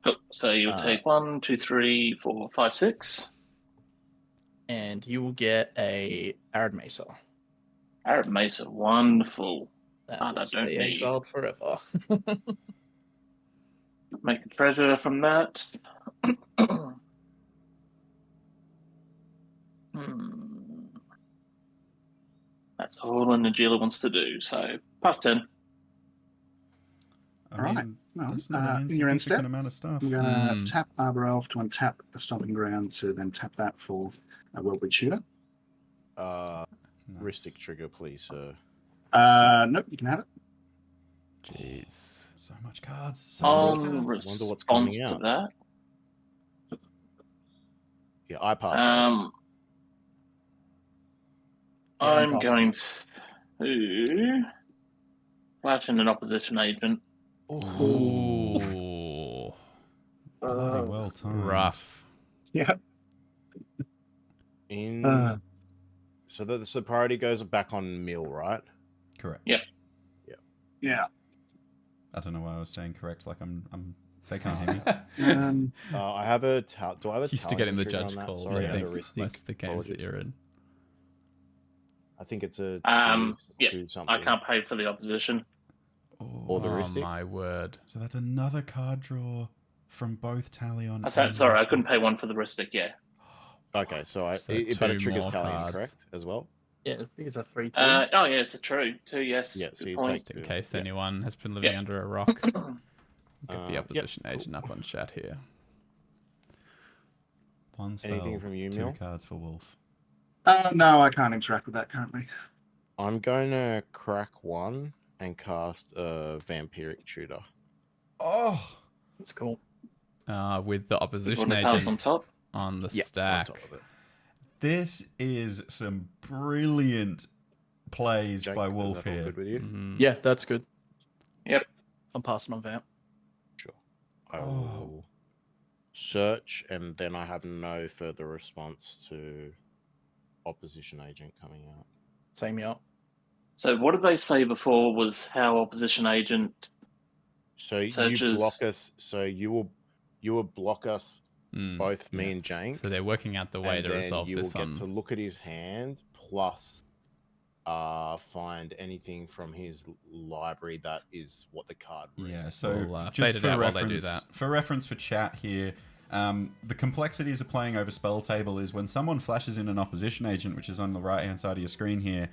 Cool. So you'll take 1, 2, 3, 4, 5, 6. And you will get a Arid Mesa. Arab Mesa, wonderful. That I will don't stay need. exiled forever. Make a treasure from that. That's all Najeela wants to do. So pass 10. I Alright, mean, well, that's not an in your end insignificant step, amount of stuff. I'm going to tap Arbor Elf to untap a Stomping Ground to then tap that for a Whirlwind Shooter. Ristic trigger, please, sir. Nope, you can have it. Jeez. So much cards. So many On cards. Wonder what's response coming to out. that, Yeah, I pass. I'm going to flash in an opposition agent. Ooh. Bloody well timed. Rough. Yeah. So the priority goes back on Mill, right? Correct. Yep. Yeah. I don't know why I was saying correct. Like they can't hear me. I have a do I have a Used to getting the trigger judge on that? calls, Sorry, I I think, have a Ristic. most of the games that you're in. I think it's a Yeah, two something. I can't pay for the opposition. Or the Oh Ristic. my word. So that's another card draw from both Talion. I said, and sorry, I Ristic. couldn't pay 1 for the Ristic, yeah. Okay, so So but 2 it triggers more Talion, cards. correct, as well? Yeah, I think it's a 3-2. Oh, yeah, it's a true. 2, yes. Yeah, so Good you point. take In 2. case Yeah. anyone has been living Yeah. under a rock. Get the Yep, opposition cool. agent up on chat here. One spell, Anything from you, 2 Mill? cards for Wolf. No, I can't interact with that currently. I'm going to crack 1 and cast a Vampiric Tutor. Oh, That's cool. With the You opposition want to pass agent on top? on the Yeah, stack. on top of it. this is some brilliant plays Jake, by is Wolf that all here. good with you? Mhm. Yeah, that's good. Yep. I'm passing on Vamp. Sure. I will search, and then I have no further response to opposition agent coming out. Same here. So what did they say before was how opposition agent... So you Searches. block us. So you will block us both me and Jank. So they're working out the way and to then resolve you will this get on. to look at his hand plus find anything from his library that is what the card reads. Yeah, so We'll, just fade it for out while they reference, do that. for reference for chat here, the complexities of playing over spell table is when someone flashes in an opposition agent, which is on the right hand side of your screen here,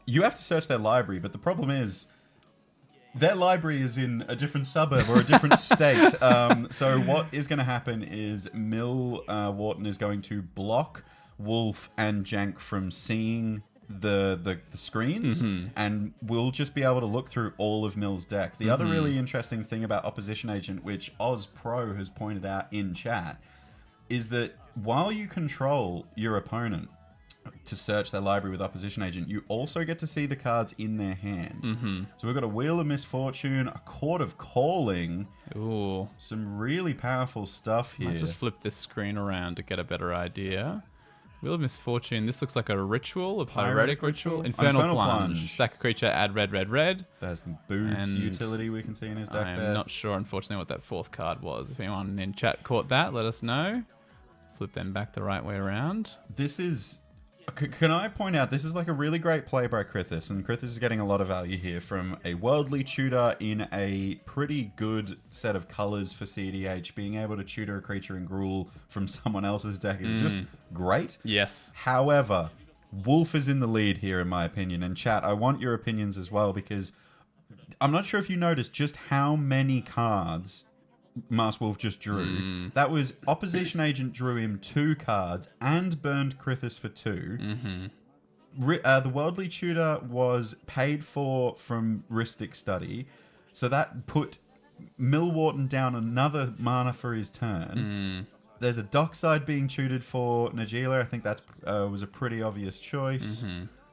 you have to search their library, but the problem is their library is in a different suburb or a different state. So what is going to happen is Wharton is going to block Wolf and Jank from seeing the screens, and we'll just be able to look through all of Mill's deck. The other really interesting thing about Opposition Agent, which Oz Pro has pointed out in chat, is that while you control your opponent to search their library with Opposition Agent, you also get to see the cards in their hand. So we've got a Wheel of Misfortune, a Court of Calling. Ooh. Some really powerful stuff here. Might just flip this screen around to get a better idea. Wheel of Misfortune. This looks like a ritual, a pyretic ritual. Infernal Plunge. Sack a creature, add red, red, red. There's the boot And utility we can see in his deck I'm there. not sure, unfortunately, what that fourth card was. If anyone in chat caught that, let us know. Flip them back the right way around. This is... Can I point out, this is like a really great play by Krithis, and Krithis is getting a lot of value here from a worldly tutor in a pretty good set of colors for cEDH. Being able to tutor a creature in Gruul from someone else's deck is just great. Yes. However, Wolf is in the lead here, in my opinion. And chat, I want your opinions as well, because I'm not sure if you noticed just how many cards Masked Wolf just drew. That was Opposition Agent drew him 2 cards and burned Krithis for 2. The Worldly Tutor was paid for from Rhystic Study, so that put Wharton down another mana for his turn. There's a Dockside being tutored for Najeela. I think that was a pretty obvious choice.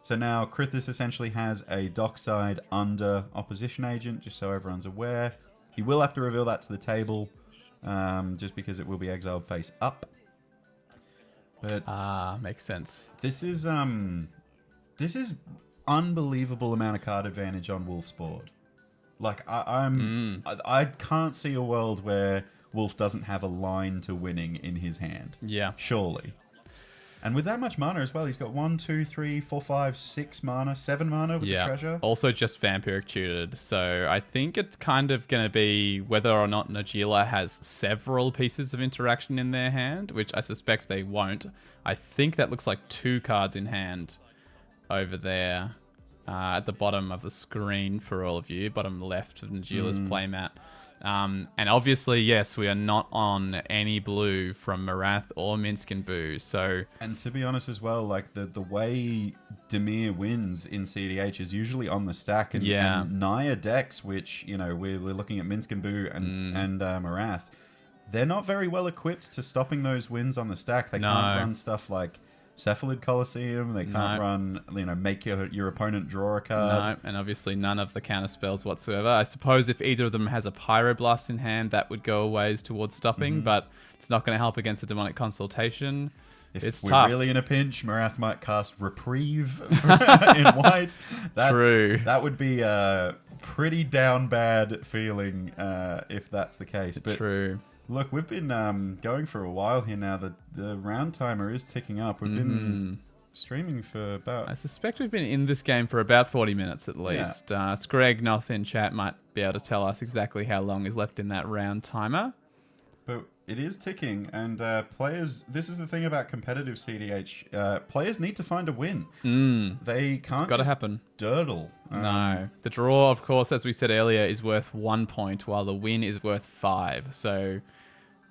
So now Krithis essentially has a Dockside under Opposition Agent, just so everyone's aware. He will have to reveal that to the table, just because it will be exiled face up. But makes sense. this is unbelievable amount of card advantage on Wolf's board. Like I can't see a world where Wolf doesn't have a line to winning in his hand. Yeah. Surely. And with that much mana as well, he's got 1, 2, 3, 4, 5, 6 mana, 7 mana with the treasure. Also just Vampiric tutored. So I think it's kind of going to be whether or not Najeela has several pieces of interaction in their hand, which I suspect they won't. I think that looks like 2 cards in hand over there at the bottom of the screen for all of you. Bottom left of Najeela's playmat. And obviously, yes, we are not on any blue from Marath or Minsc and Boo. So, and to be honest as well, like the way Dimir wins in cEDH is usually on the stack. And, and Naya decks, which, you know, we're looking at Minsc and Boo and Marath, they're not very well equipped to stopping those wins on the stack. They can't run stuff like Cephalid Colosseum. They can't run, you know, make your opponent draw a card. No, and obviously none of the counter spells whatsoever. I suppose if either of them has a Pyroblast in hand, that would go a ways towards stopping, but it's not going to help against the Demonic Consultation. If we're tough. really in a pinch, Marath might cast Reprieve in white. True. That would be a pretty down bad feeling if that's the case. But True. Look, we've been going for a while here now. The round timer is ticking up. We've been streaming for about... I suspect we've been in this game for about 40 minutes at least. Scregnoth in chat might be able to tell us exactly how long is left in that round timer. But it is ticking, and players... This is the thing about competitive cEDH. Players need to find a win. They can't Gotta just happen. durdle. No. The draw, of course, as we said earlier, is worth 1 point, while the win is worth 5. So...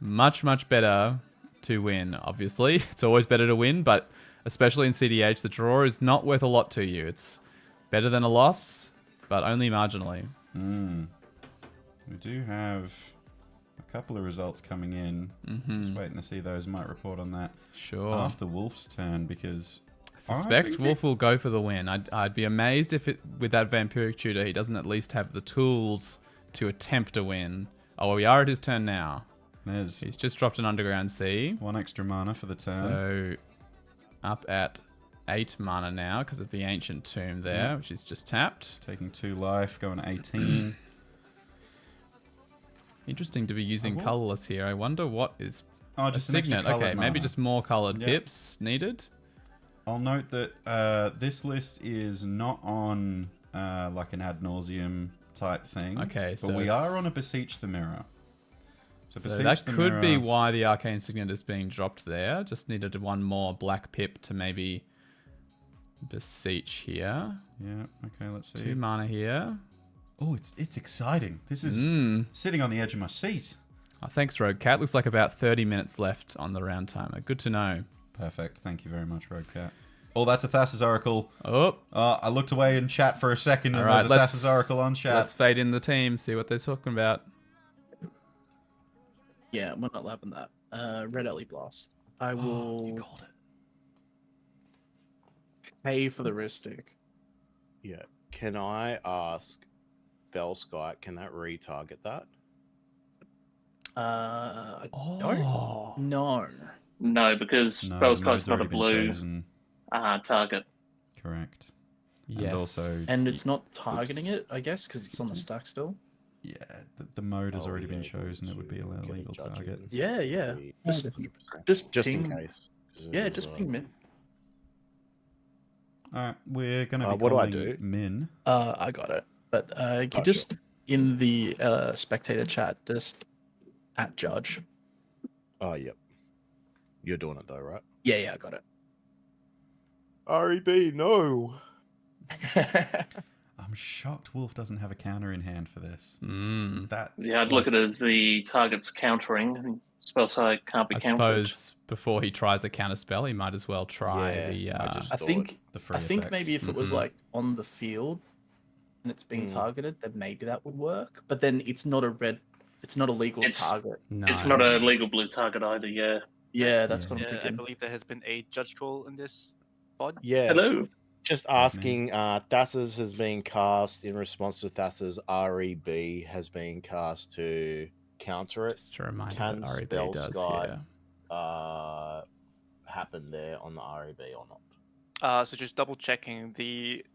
much, much better to win, obviously. It's always better to win, but especially in cEDH, the draw is not worth a lot to you. It's better than a loss, but only marginally. We do have a couple of results coming in. Just waiting to see those. Might report on that after Wolf's turn, because... I suspect Wolf will go for the win. I'd be amazed if with that Vampiric Tutor, he doesn't at least have the tools to attempt a win. Oh, well, we are at his turn now. He's just dropped an Underground Sea. 1 extra mana for the turn. So up at 8 mana now because of the Ancient Tomb there, which is just tapped. Taking 2 life, going 18. Interesting to be using colorless here. I wonder what is Oh, A just an extra signet. Okay, coloured maybe mana. just more coloured Yep. pips needed. I'll note that this list is not on like an ad nauseum type thing. Okay, but so we it's- are on a Beseech the Mirror. So, So Beseech that the could be Mirror- why the Arcane Signet is being dropped there. Just needed one more black pip to maybe beseech here. Yeah. Okay. Let's see. 2 mana here. Oh, it's exciting. This is sitting on the edge of my seat. Oh, thanks, Rogue Cat. Looks like about 30 minutes left on the round timer. Good to know. Perfect. Thank you very much, Rogue Cat. Oh, that's a Thassa's Oracle. Oh, I looked away in chat for a second, and all right. there's a Thassa's Oracle on chat. Let's fade in the team. See what they're talking about. Yeah, we're not having that. Red Alley Blast. I will You called it. pay for the wrist stick. Yeah. Can I ask Bellsky, can that retarget that? I Oh. don't know. No, because No, Bell's the Guy's node's not a already been blue chosen. target. Correct. Yes. And also, And it's not targeting Oops. it, I guess, because it's on the stack still. yeah, the mode has Oh, already been yeah, chosen. It to would be a get legal judge target. again. Yeah, yeah. We- Just, 100%. just Just in ping- case. 'cause it Yeah, is, just ping Min. All right, we're gonna be what do I calling do? Min. I got it. But you Oh, just in the spectator chat, just at judge. Oh, yep. You're doing it though, right? Yeah, I got it. REB, no. I'm shocked Wolf doesn't have a counter in hand for this. Mm. That Yeah, I'd look at it as the target's countering, and Spellside can't be I countered. suppose before he tries a counter spell, he might as well try Yeah, the. I just- I think the free I think effects. maybe if it was Mhm. like on the field and it's being Mm. targeted, then maybe that would work. But then it's not a legal It's- target. No. It's not a legal blue target either, yeah. Yeah, that's what I'm I thinking. believe there has been a judge call in this pod. Yeah. Hello. Just asking, Thassa's has been cast in response to Thassa's REB has been cast to counter it. Just a reminder Can that REB spell does Sky here. happen there on the REB or not? So just double checking the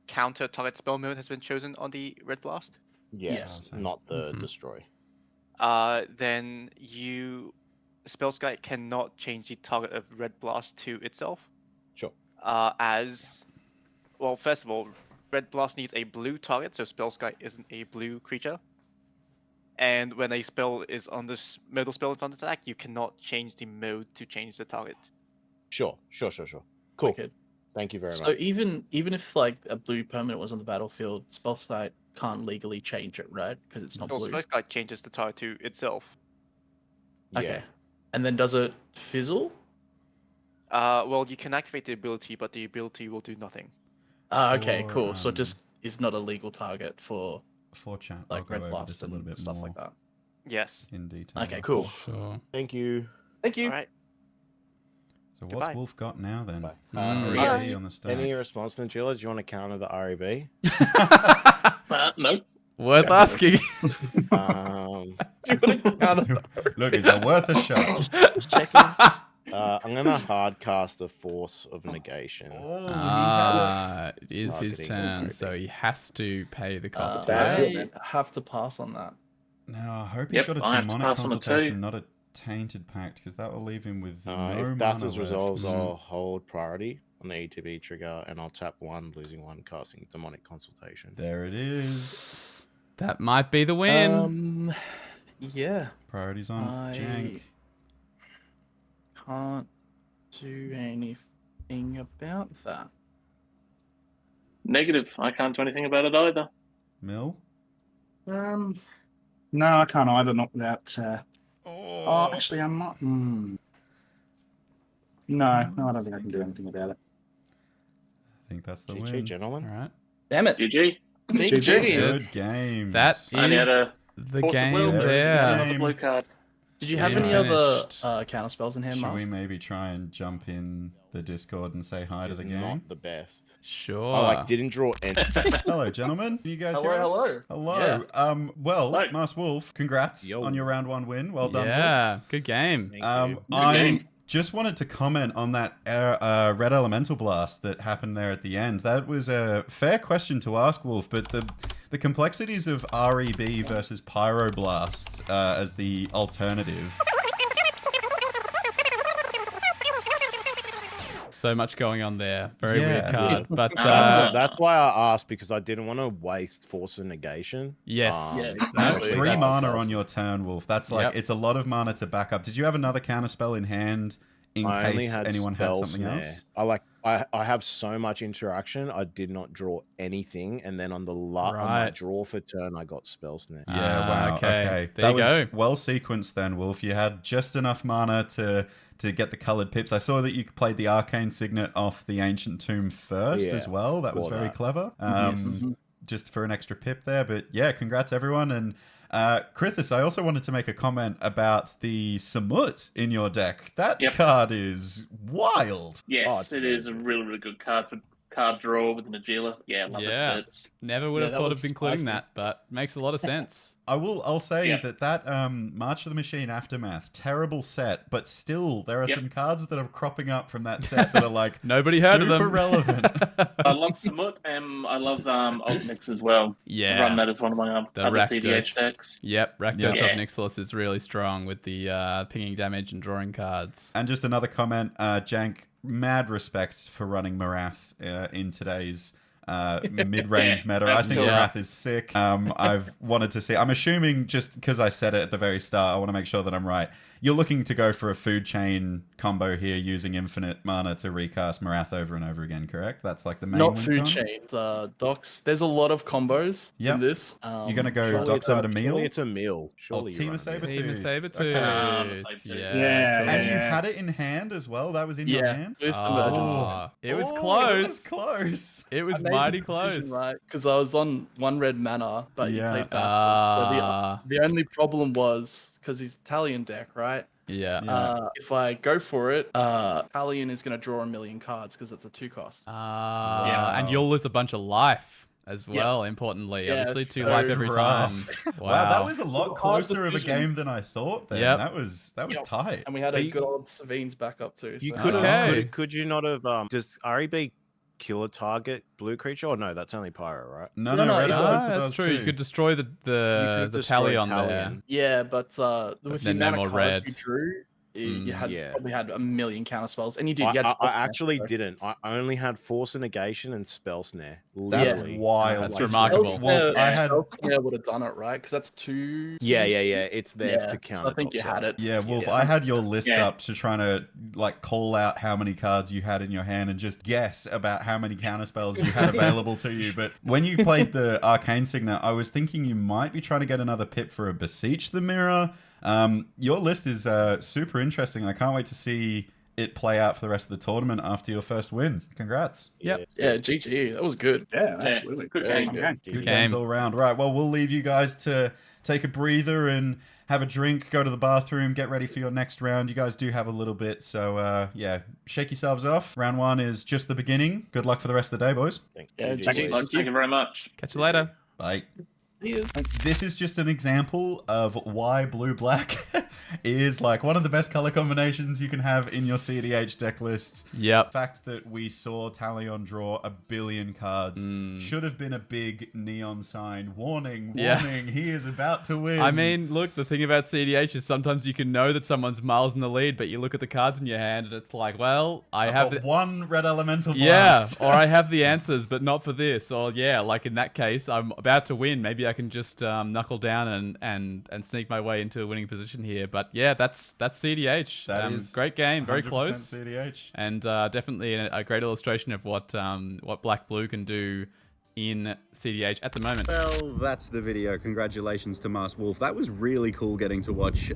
counter target spell mode has been chosen on the Red Blast. Yes. Not the Mhm. destroy. Then Spell Sky cannot change the target of Red Blast to itself. Sure. First of all, Red Blast needs a blue target, so Spell Sky isn't a blue creature. And when a spell is on this middle spell is on the attack, you cannot change the mode to change the target. Sure. Cool. Wicked. Thank you very So much. even if like a blue permanent was on the battlefield, Spellsite can't legally change it, right? Because it's not So blue. Spell Sky changes the target to itself. Okay. And then does it fizzle? Well, you can activate the ability, but the ability will do nothing. Okay, For, cool. So it just is not a legal target for For chat, like I'll go Red over Blast this a little and bit stuff more like that. Yes. in detail. Okay, cool. Sure. Thank you. Thank you. All right. So Goodbye. what's Wolf got now then? Bye. REB on the stack. Any response, Najeela? Do you want to counter the REB? No. Worth asking. Look, it's worth a shot. Just checking. I'm gonna hard cast a Force of Negation. It is his Targeting turn, REB. so he has to pay the cost. I have to pass on that. Now, I hope he's Yep, got a I have to demonic pass on it too. consultation, not a tainted pact, because that will leave him with no If mana Thassa's left. resolves, I'll hold priority on the ETB trigger, and I'll tap 1, losing 1, casting Demonic Consultation. There it is. That might be the win. Yeah. Priorities on Jank. Can't do anything about that. Negative. I can't do anything about it either. Mill? No, I can't either. Not without. Oh, actually, I might. No, I don't think I can do anything about it. I think that's the GG, win. gentlemen. All right. Damn it. GG. GG. Good games. That I only had is a the force of game will, but it's there. another blue card. Did you have Yeah. any other Finished. counter spells in hand, Should Mars? we maybe try and jump in the Discord and say hi to It's the gang? not the best. Sure. I didn't draw any. Hello, gentlemen. Can you guys Hello, hear us? hello. Hello. Well, Hello. Mars Wolf, congrats Yo. on your round 1 win. Well done, Wolf. Yeah, good game. Thank you. I game. just wanted to comment on that Red Elemental Blast that happened there at the end. That was a fair question to ask, Wolf, but the complexities of REB versus Pyroblast as the alternative So much going on there. Very weird Yeah. card. But That's why I asked, because I didn't want to waste Force of Negation. yes. Yeah, That's exactly. 3 That's- mana on your turn, Wolf. That's like, Yep. it's a lot of mana to back up. Did you have another counter spell in hand in I only case had anyone had spell something snare. else? I have so much interaction. I did not draw anything, and then on on my Right. draw for turn, I got spell snare. Yeah, wow. okay. There That you was go. well sequenced then, Wolf. You had just enough mana to get the colored pips. I saw that you played the Arcane Signet off the Ancient Tomb first Yeah, as well. That was saw very that. clever. Mhm. Just for an extra pip there. But yeah, congrats everyone. And Krithis, I also wanted to make a comment about the Samut in your deck. That Yep. card is wild. Yes, it's it very is a really, really good card for card draw with Najeela. Yeah, love Yeah. it. It's Never would Yeah, have that thought was of including spicy. that, but makes a lot of sense. I'll say Yep. that March of the Machine Aftermath, terrible set, but still there are Yep. some cards that are cropping up from that set that are like Nobody heard of super them. relevant. I love Samut, and I love Altmix as well. I Yeah. run that as one of my The other Rakdos. CDH decks. Yep, Rakdos Yeah. of Nixilis is really strong with the pinging damage and drawing cards. And just another comment, Jank, mad respect for running Marath in today's mid-range meta. I think Yeah. Marath is sick. I've wanted to see. I'm assuming just because I said it at the very start, I want to make sure that I'm right. You're looking to go for a food chain combo here using infinite mana to recast Marath over and over again, correct? That's like the main Not win food con? chains. Docs. There's a lot of combos Yep. in this. You're going to go Surely Dockside a meal? Surely it's a meal. Or Surely you Team run of a meal. Sabertooth. Team of Sabertooth. Okay. Sabertooth. Yeah, cool. And you had it in hand as well? That was in your Yeah, hand? with emergency. Oh, it was Oh, close. It was close. It was I made the mighty decision, close. right? Because I was on 1 red mana, but Yeah. you played fast. So Ah. the only problem was because he's Talion deck, right? Yeah. Yeah. If I go for it, Talion is going to draw 1,000,000 cards because it's a 2-cost. And you'll lose a bunch of life as well, importantly. Yeah, Obviously, 2 so life every time. Wow. That was a lot Hard closer of a decision. game than I thought then. Yep. That was Yep. tight. And we had Are a you- good old Savines backup too. You so- could have. Okay. Could you not have? Does REB kill a target blue creature? Or no, that's only Pyro, right? No, No, Red it Elemental that's does true. too. You could destroy the You could destroy Talion there. Talion. Yeah, but with the then no amount more of cards red. you drew, you had Yeah. probably had 1,000,000 counter spells, and you did. You had I spell snare, actually so- didn't. I only had Force of Negation and Spell Snare. That's Literally. wild. That's Like, remarkable. Spell Wolf, snare- I had spell snare would have done it right because that's 2. Yeah. It's there Yeah, to counter. so I think you Dockside. had it. Yeah, Wolf, Yeah, I had your list Yeah. up to trying to like call out how many cards you had in your hand and just guess about how many counter spells you had available to you. But when you played the Arcane Signet, I was thinking you might be trying to get another pip for a Beseech the Mirror. Your list is super interesting. I can't wait to see it play out for the rest of the tournament after your first win. Congrats. Yep. Yeah, GG. That was good. Yeah, Yeah, absolutely. good Very game. good. Okay. Good Good games game. all round. Right, well, we'll leave you guys to take a breather and have a drink, go to the bathroom, get ready for your next round. You guys do have a little bit, so yeah, shake yourselves off. Round 1 is just the beginning. Good luck for the rest of the day, boys. Yeah, GG. GG. Thank you very much. Catch you later. Bye. Cheers. This is just an example of why blue-black is like one of the best color combinations you can have in your cEDH deck lists. Yep. The fact that we saw Talion draw 1 billion cards should have been a big neon sign. Warning, Yeah. warning, he is about to win. I mean, look, the thing about cEDH is sometimes you can know that someone's miles in the lead, but you look at the cards in your hand and it's like, well, I I've have got the... one red elemental Yeah, blast. or I have the answers, but not for this. Or yeah, like in that case, I'm about to win. Maybe I can just knuckle down and sneak my way into a winning position here. But yeah, that's cEDH. That is great game, very 100% close, cEDH. and definitely a great illustration of what Black Blue can do in cEDH at the moment. Well, that's the video. Congratulations to Masked Wolf. That was really cool getting to watch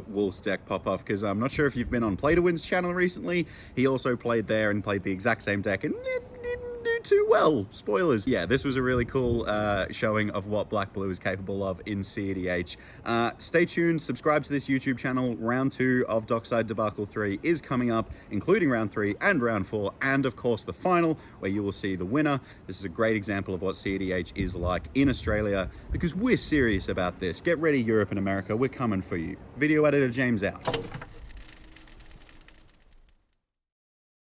Wolf's deck pop off, because I'm not sure if you've been on Play to Win's channel recently. He also played there and played the exact same deck, and it didn't do too well. Spoilers. Yeah, this was a really cool showing of what Black Blue is capable of in cEDH. Stay tuned, subscribe to this YouTube channel. Round 2 of Dockside Debacle 3 is coming up, including round 3 and round 4, and of course the final, where you will see the winner. This is a great example of what cEDH is like in Australia, because we're serious about this. Get ready, Europe and America, we're coming for you. Video editor James out.